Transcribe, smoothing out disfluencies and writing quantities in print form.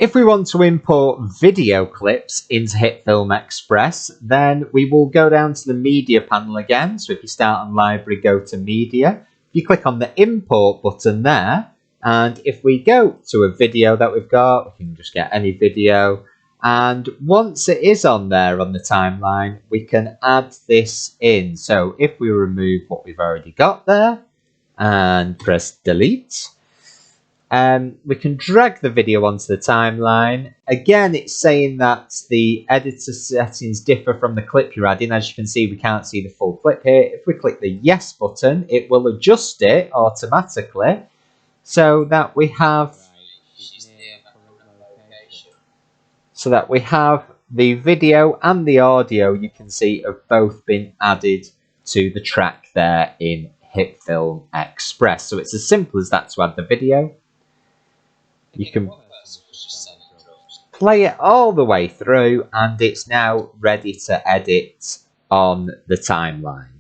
If we want to import video clips into HitFilm Express, then we will go down to the media panel again. So if you start on library, go to media. If you click on the import button there, and if we go to a video that we've got, we can just get any video. And once it is on there on the timeline, we can add this in. So if we remove what we've already got there and press delete, we can drag the video onto the timeline. Again, it's saying that the editor settings differ from the clip you're adding. As you can see, we can't see the full clip here. If we click the yes button, it will adjust it automatically so that we have the video and the audio, you can see, have both been added to the track there in HitFilm Express. So it's as simple as that to add the video. You can play it all the way through, and it's now ready to edit on the timeline.